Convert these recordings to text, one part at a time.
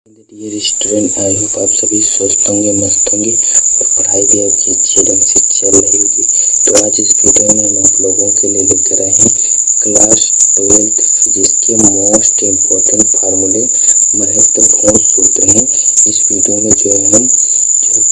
Dear student, I hope आप सभी स्वस्थ होंगे, मस्त होंगे और पढ़ाई भी आपकी अच्छे ढंग से चल रही होगी। तो आज इस वीडियो में हम आप लोगों के लिए लेकर आए हैं क्लास 12th फिजिक्स के मोस्ट इम्पोर्टेंट फार्मूले, महत्वपूर्ण सूत्र हैं। इस वीडियो में जो है हम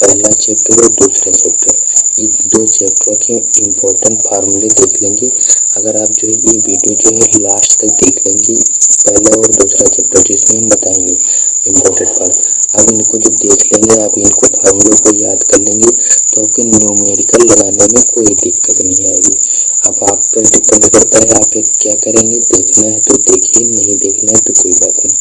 पहला चैप्टर और दूसरा चैप्टर, ये दो चैप्टरों के इम्पोर्टेंट फार्मूले देख लेंगे। अगर आप जो है ये वीडियो जो है लास्ट तक देख लेंगे, पहला और दूसरा चैप्टर जिसमें हम बताएंगे इम्पोर्टेंट फार्मूले, आप इनको जो देख लेंगे, आप इनको फार्मूलों को याद कर लेंगे तो आपके न्यूमेरिकल लगाने में कोई दिक्कत नहीं आएगी। अब आप पर डिपेंड करता है आप एक क्या करेंगे, देखना है तो देखिए, नहीं देखना है तो कोई बात नहीं।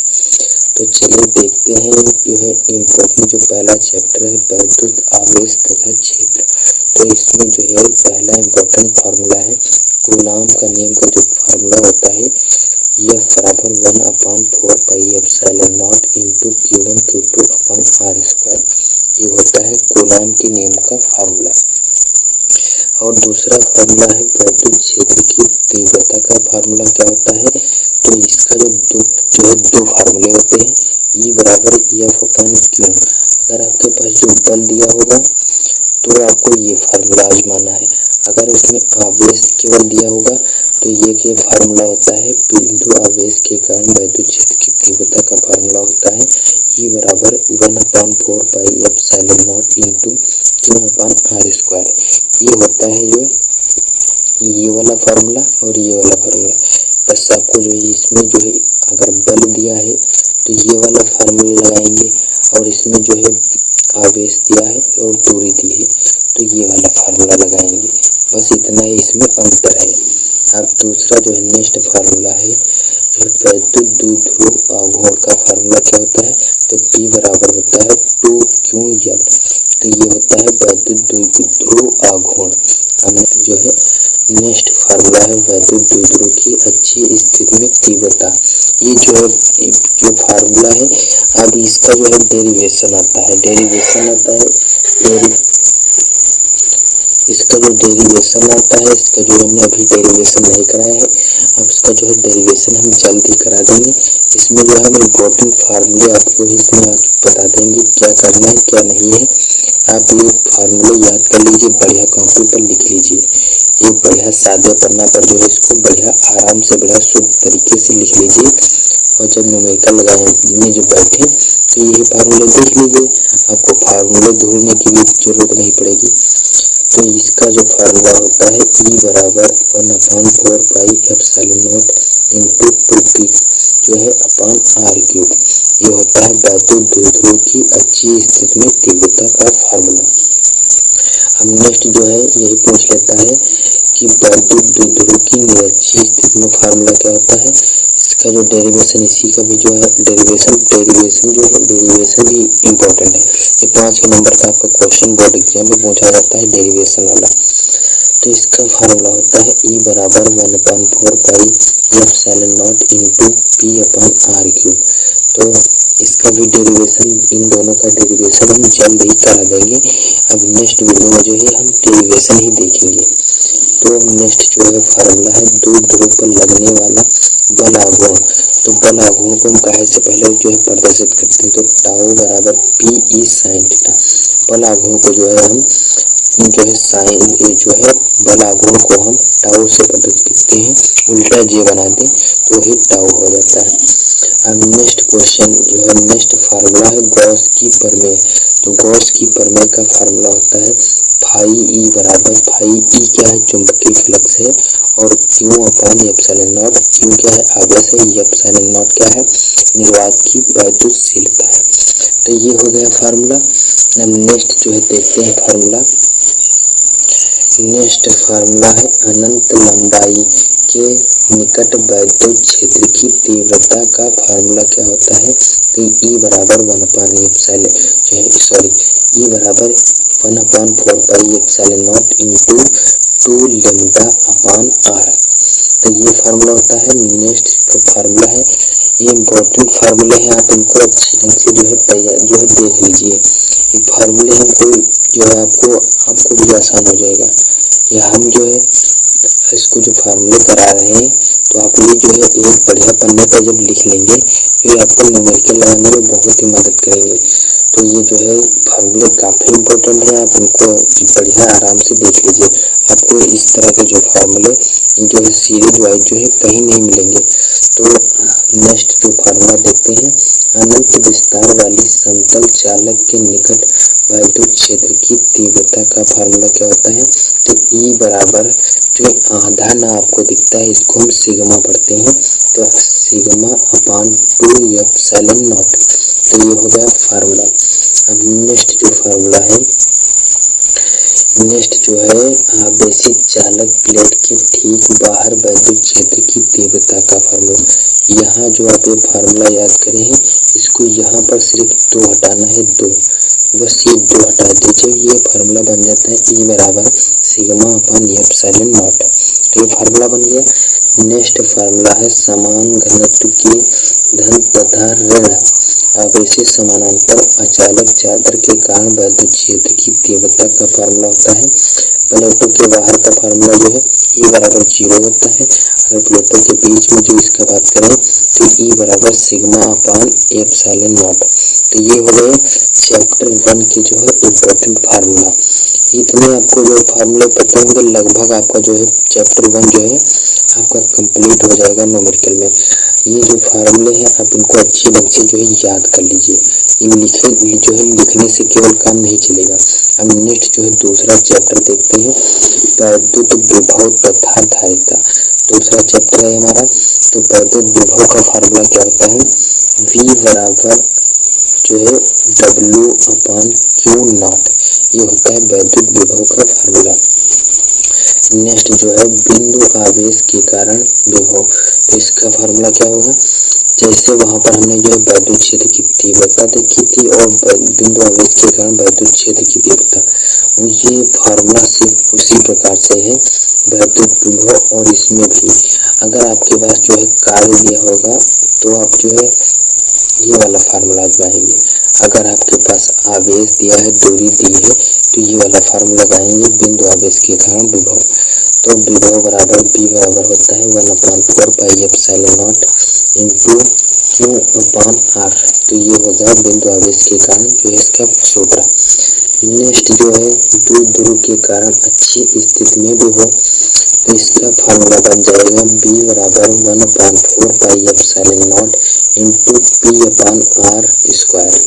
तो चलिए देखते हैं जो है इम्पोर्टेंट जो पहला चैप्टर है वैद्युत आवेश तथा क्षेत्र। तो इसमें जो है पहला इम्पोर्टेंट फार्मूला है कूलॉम का नियम का जो फार्मूला होता है F बराबर 1/4 pi epsilon not into Q1 Q2 upon R square, ये होता है कूलॉम के नियम का फार्मूला। और दूसरा फार्मूला है वैद्युत क्षेत्र की तीव्रता का फार्मूला क्या होता है, तो इसका जो दो फार्मूले होते हैं E बराबर F/Q। अगर आपके पास जो बल दिया होगा तो आपको ये फार्मूला आजमाना है, अगर उसमें आवेश केवल दिया होगा तो ये फार्मूला होता है बिंदु आवेश के कारण वैद्युत क्षेत्र की तीव्रता का फार्मूला होता है E बराबर 1/4 pi epsilon not into Q/R square. ये होता है जो ये वाला फार्मूला और ये वाला फार्मूला। बस आपको जो है इसमें जो है अगर बल दिया है तो ये वाला फार्मूला लगाएंगे, और इसमें जो है आवेश दिया है और दूरी दी है तो ये वाला फार्मूला लगाएंगे। बस इतना ही इसमें अंतर है। अब दूसरा जो है नेक्स्ट फार्मूला है जो वैद्युत द्विध्रुव आघूर्ण का फार्मूला क्या होता है, तो P बराबर होता है 2QL। तो ये होता है वैद्युत द्विध्रुव आघूर्ण। हम जो है नेक्स्ट फार्मूला है वैद्युत द्विध्रुव की अच्छी स्थिति में तीव्रता। ये जो फार्मूला है, अब इसका जो है डेरिवेशन आता है, इसका जो डेरिवेशन आता है, इसका जो हमने अभी डेरिवेशन नहीं कराया है, अब इसका जो है डेरिवेशन हम जल्दी करा देंगे। इसमें जो हम इम्पोर्टेंट फार्मूले आपको ही इसमें बता देंगे क्या करना है क्या नहीं है। आप ये फार्मूले याद कर लीजिए, बढ़िया कॉपी पर लिख लीजिए, ये बढ़िया सादे पन्ना पर जो है इसको बढ़िया आराम से बढ़िया शुद्ध तरीके से लिख लीजिए, और जब न्यूमेरिकल लगाने जो बैठे तो यही फार्मूले देख लीजिए, आपको फार्मूले ढूंढने की भी जरूरत नहीं पड़ेगी। तो इसका जो फार्मूला होता है E बराबर 1/4 pi epsilon not into 2P जो है अपॉन R³। ये होता है वैद्युत द्विध्रुव की अच्छी स्थिति में तीव्रता का फार्मूला। हम नेक्स्ट जो है यही पूछ लेता है कि वैद्युत द्विध्रुव की निरक्षीय स्थिति में फार्मूला क्या होता है। इसका जो डेरिवेशन, इसी का भी जो है डेरिवेशन भी इम्पोर्टेंट है। ये 5 के नंबर का आपका क्वेश्चन बोर्ड एग्जाम में पूछा जाता है डेरिवेशन वाला। तो इसका फार्मूला होता है E बराबर 1/4 pi epsilon not into P/R³। तो इसका भी डेरिवेशन, इन दोनों का डेरिवेशन हम जल्द ही करा देंगे। अब नेक्स्ट वीडियो में जो है हम डेरिवेशन ही देखेंगे। तो नेक्स्ट जो है फार्मूला है दो ध्रुव पर लगने वाला बल आघूर्ण। तो बल आघूर्ण को हम काहे से पहले जो है प्रदर्शित करते हैं, तो टाउ बराबर PE sin थीटा। बल आघूर्ण को जो है हम जो है साइन जो है बल आघूर्ण को हम टाउ से प्रदर्शित करते हैं, उल्टा जे बना दें तो वही टाउ हो जाता है। अब नेक्स्ट क्वेश्चन जो है नेक्स्ट फार्मूला है गॉस की प्रमेय। तो गॉस की प्रमेय का फार्मूला होता है फाई E बराबर, फाई E क्या है, चुंबकीय फ्लक्स है, और Q/एप्सिलॉन नॉट, Q क्या है, आवेश है, एप्सिलॉन नॉट क्या है, निर्वात की वैद्युतशीलता है। तो ये हो गया फार्मूला। अब नेक्स्ट जो है देखते हैं फार्मूला। नेक्स्ट फार्मूला है अनंत लंबाई के निकट वैद्युत क्षेत्र की तीव्रता का फार्मूला क्या होता है, तो E बराबर 1/4 pi epsilon not into 2 lambda upon R। तो ये फार्मूला होता है। नेक्स्ट फार्मूला है, ये इम्पोर्टेंट फार्मूले हैं, आप इनको अच्छे ढंग से जो है तैयार जो है देख लीजिए। ये फार्मूले हमको जो है आपको भी आसान हो जाएगा। या हम जो है इसको जो फार्मूले करा रहे हैं तो आप ये जो है एक बढ़िया पन्ने पर जब लिख लेंगे तो ये आपको न्यूमेरिकल लगाने में बहुत ही मदद करेंगे। तो ये जो है फार्मूले काफ़ी इम्पोर्टेंट है, आप उनको बढ़िया आराम से देख लीजिए। आपको इस तरह के जो फार्मूले ये जो है सीरीज वाइज जो है कहीं नहीं मिलेंगे। तो नेक्स्ट जो फार्मूला देखते हैं, अनंत विस्तार वाली समतल चालक के निकट वैद्युत क्षेत्र की तीव्रता का फार्मूला क्या होता है? तो E बराबर जो आधा ना आपको दिखता है इसको हम सिग्मा पढ़ते हैं, तो सिग्मा अपान 2 एप्सिलॉन नॉट। तो ये हो गया फार्मूला। अब नेक्स्ट जो फार्मूला है, नेक्स्ट जो है आवेशित चालक प्लेट के ठीक बाहर वैद्युत क्षेत्र की तीव्रता का फार्मूला। यहाँ जो आप ये फार्मूला याद करे हैं, इसको यहाँ पर सिर्फ 2 हटाना है, 2, बस ये 2 हटा दीजिए, ये फार्मूला बन जाता है E बराबर सिग्मा अपान एप्सिलॉन नॉट। तो ये फार्मूला बन गया। नेक्स्ट फार्मूला है समान घनत्व की धन तथा ऋण आवेशित समानांतर अचालक चादर के कारण वैद्युत क्षेत्र की तीव्रता का फार्मूला होता है। प्लेटों के बाहर का फार्मूला जो है E बराबर 0 होता है। अगर प्लेटों के बीच में जो इसका बात करें तो E बराबर सिग्मा अपान एप्सिलॉन नॉट। तो ये हो गए चैप्टर 1 के जो है इम्पोर्टेंट फार्मूला। इतने आपको जो फार्मूले पता होंगे लगभग आपका जो है चैप्टर 1 जो है आपका कंप्लीट हो जाएगा न्यूमेरिकल में। ये जो फार्मूले हैं आप इनको अच्छी ढंग से जो है याद कर लीजिए। इन लिखने से केवल काम नहीं चलेगा। हम नेक्स्ट जो है दूसरा चैप्टर देखते हैं, वैद्युत विभव तथा धारिता। दूसरा चैप्टर है हमारा। तो वैद्युत विभव का फार्मूला क्या होता है? V बराबर जो है W अपान Q नॉट, ये होता है वैद्युत विभव का फार्मूला। नेक्स्ट जो है बिंदु आवेश के कारण विभव, तो इसका फार्मूला क्या होगा? जैसे वहां पर हमने जो है वैद्युत क्षेत्र की तीव्रता देखी थी और बिंदु आवेश के कारण वैद्युत क्षेत्र की तीव्रता, ये फार्मूला सिर्फ उसी प्रकार से है वैद्युत विभव। और इसमें भी अगर आपके पास जो है कार्य दिया होगा तो आप जो है ये वाला फार्मूला आजमाएंगे। अगर आपके पास आवेश दिया है, दूरी दी है, तो ये वाला फार्मूला लगाएंगे बिंदु आवेश के कारण विभव। तो विभव बराबर B बराबर होता है 1/4 pi epsilon not into Q upon R। तो ये हो गया बिंदु आवेश के कारण जो है इसका सूत्र। नेक्स्ट जो है द्विध्रुव के कारण अच्छी स्थिति में विभव, तो इसका फार्मूला बन जाएगा B बराबर 1/4 pi epsilon not into P upon R square.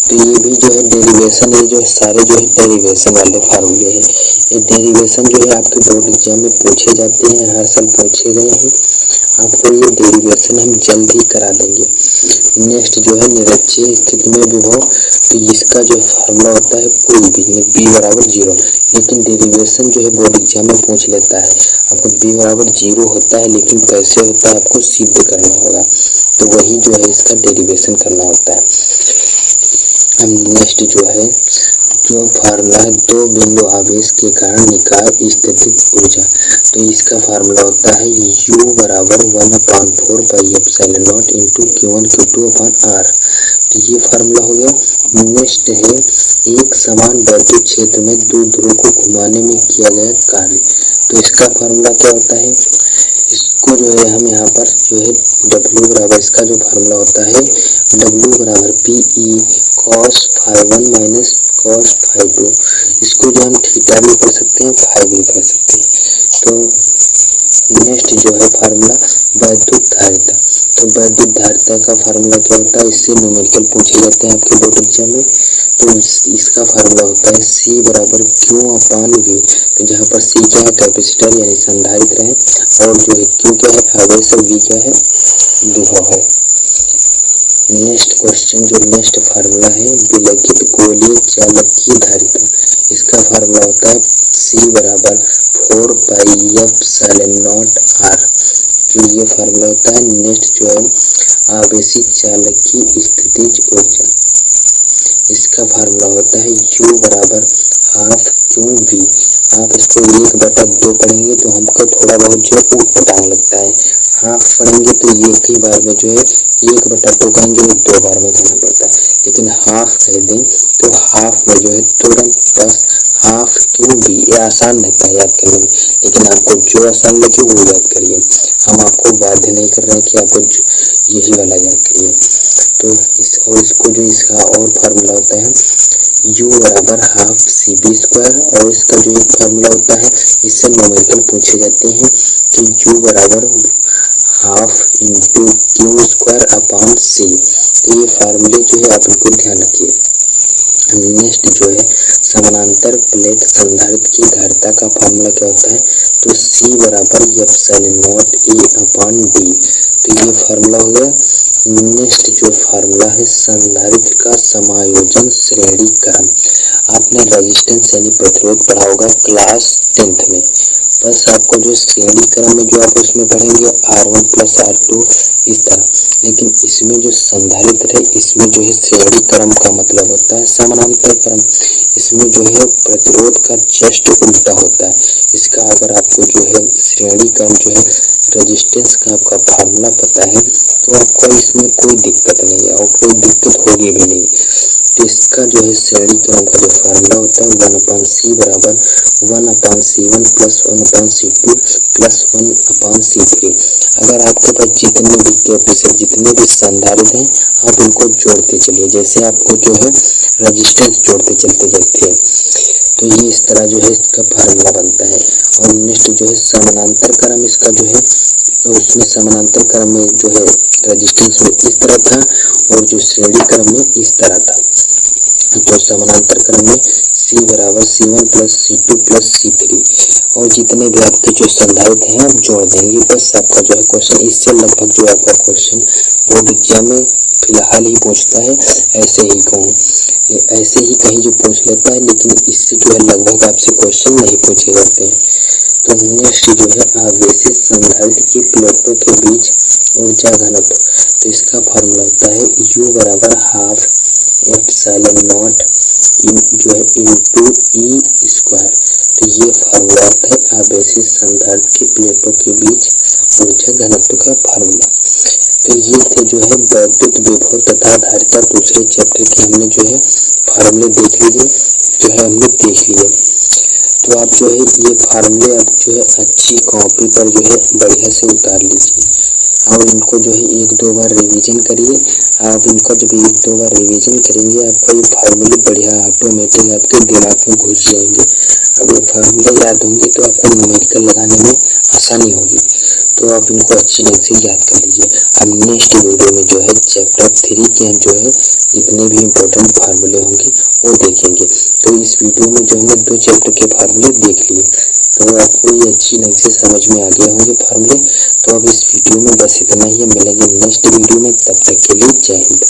तो ये भी जो है डेरिवेशन, ये जो सारे जो है डेरिवेशन वाले फार्मूले हैं। ये डेरिवेशन जो है आपके बोर्ड एग्जाम में पूछे जाते हैं, हर साल पूछे गए हैं। आपको ये डेरिवेशन हम जल्द ही करा देंगे। नेक्स्ट जो है निरक्षीय स्थिति में विभव, तो इसका जो फार्मूला होता है कोई भी नहीं, B बराबर 0। लेकिन डेरिवेशन जो है बोर्ड एग्जाम में पूछ लेता है, आपको B बराबर 0 होता है, लेकिन कैसे होता है आपको सिद्ध करना होगा, तो वही जो है इसका डेरिवेशन करना होता है। अब नेक्स्ट जो है जो फार्मूला है दो बिंदु आवेश के कारण निकाय स्थितिज ऊर्जा, तो इसका फार्मूला होता है U बराबर 1/4 pi epsilon not into Q1 Q2 upon R। तो ये फार्मूला हो गया। नेक्स्ट है एक समान वैद्युत क्षेत्र में दो ध्रुव को घुमाने में किया गया कार्य, तो इसका फार्मूला क्या होता है? इसको जो है हम यहाँ पर जो है W बराबर, इसका जो फार्मूला होता है W बराबर PE cos ∅1 माइनस cos ∅2। इसको जो हम थीटा भी कर सकते हैं, फाई भी कर सकते हैं। तो नेक्स्ट जो है फार्मूला वैद्युत धारिता, तो वैद्युत धारिता का फार्मूला क्या होता है? इससे न्यूमेरिकल पूछे जाते हैं आपके बोर्ड एग्जाम में। तो इसका फार्मूला होता है C बराबर Q अपान V। तो जहाँ पर C क्या है? कैपेसिटर यानी संधारित रहे, और जो है Q क्या है? आवेश, और V क्या है? विभव है। नेक्स्ट क्वेश्चन जो नेक्स्ट फार्मूला है विलगित गोलीय चालक की धारिता, इसका फार्मूला होता है C बराबर 4 पाई एप्सिलॉन नॉट R। जो ये फार्मूला होता है। नेक्स्ट जो है आवेशित चालक की स्थितिज ऊर्जा, इसका फार्मूला होता है U बराबर हाफ QV। आप इसको 1/2 पढ़ेंगे तो हमको थोड़ा बहुत जो ऊट पटांग लगता है, हाफ पढ़ेंगे तो एक ही बार में जो है 1/2 कहेंगे तो 2 बार में कहना पड़ता है, लेकिन हाफ कह दें तो हाफ में जो है तुरंत बस हाफ QV। ये आसान रहता है याद करने में, लेकिन आपको जो आसान लगे वो याद करिए। हम आपको बाध्य नहीं कर रहे हैं कि आपको यही वाला याद करिए। तो इसको जो इसका और फार्मूला होता है u बराबर हाफ CB² और इसका जो एक फार्मूला होता है, इससे न्यूमेरिकल पूछे जाते हैं कि u बराबर half into Q² upon C। तो ये फार्मूले जो है आप इनको ध्यान रखिए। नेक्स्ट जो है समानांतर प्लेट संधारित्र की धारिता का फार्मूला क्या होता है, तो C बराबर epsilon not E upon D। तो ये फार्मूला हो गया। नेक्स्ट जो फार्मूला है संधारित्र का समायोजन श्रेणी क्रम। आपने रेजिस्टेंस यानी प्रतिरोध पढ़ा होगा क्लास 10th में। बस आपको जो श्रेणी क्रम में जो आप उसमें पढ़ेंगे R1 प्लस R2 इस तरह, लेकिन इसमें जो संधारित्र है इसमें जो है श्रेणी क्रम का मतलब होता है समानांतर क्रम। इसमें जो है प्रतिरोध का जस्ट उल्टा होता है। इसका अगर आपको जो है श्रेणी क्रम जो है रेजिस्टेंस का आपका फार्मूला पता है तो आपको इसमें कोई दिक्कत नहीं है और कोई दिक्कत होगी भी नहीं। तो इसका जो है श्रेणी क्रम का जो फार्मूला होता है 1/C बराबर 1/C1 plus 1/C2 plus 1/C3। अगर आपके पास जितने भी कैपेसिटर जितने भी संधारित्र हैं आप इनको जोड़ते चलिए, जैसे आपको जो है रेजिस्टेंस जोड़ते चलते जाते हैं। तो ये इस तरह जो है इसका फार्मूला बनता है। और नेक्स्ट जो है समानांतर क्रम इसका जो है, तो उसमें समानांतर क्रम में जो है रेजिस्टेंस में इस तरह था और जो श्रेणी क्रम में इस तरह था। तो समानांतर क्रम में C बराबर C1 plus C2 plus C3 और जितने भी आपके जो संधारित्र हैं आप जोड़ देंगे। बस आपका जो है क्वेश्चन इससे लगभग जो आपका क्वेश्चन बोर्ड एग्जाम में फिलहाल ही पूछता है। ऐसे ही कहूँ ऐसे ही कहीं जो पूछ लेता है, लेकिन इससे जो है लगभग आपसे क्वेश्चन नहीं पूछे जाते हैं। तो नेक्स्ट जो है आवेशित संधारित्र की प्लेटों के बीच ऊर्जा घनत्व। तो इसका फार्मूला होता है U बराबर हाफ एप्सिलॉन नॉट जो है इंटू E²। तो ये फार्मूला होता है आवेशित संधारित्र की प्लेटों के बीच ऊर्जा घनत्व का फार्मूला। तो ये थे जो है वैद्युत विभव तथा धारिता दूसरे चैप्टर के हमने जो है फार्मूले देख लीजिए, जो है हमने देख लिए। तो आप जो है ये फार्मूले आप जो है अच्छी कॉपी पर जो है बढ़िया से उतार लीजिए और इनको जो है 1-2 बार रिवीजन करिए। आप इनका जब 1-2 बार रिवीजन करेंगे आपको ये फार्मूले बढ़िया ऑटोमेटिक आपके दिमाग में घुस जाएंगे। अब ये फार्मूले याद होंगे तो आपको न्यूमेरिकल लगाने में आसानी होगी। तो आप इनको अच्छी ढंग से याद कर लीजिए। अब नेक्स्ट वीडियो में जो है चैप्टर 3 के जो है जितने भी इम्पोर्टेंट फार्मूले होंगे वो देखेंगे। तो इस वीडियो में जो हमने 2 चैप्टर के फार्मूले देख लिए, तो आपको ये अच्छी ढंग से समझ में आ गए होंगे फार्मूले। तो अब इस वीडियो में बस इतना ही, मिलेंगे नेक्स्ट वीडियो में, तब तक के लिए जय हिंद।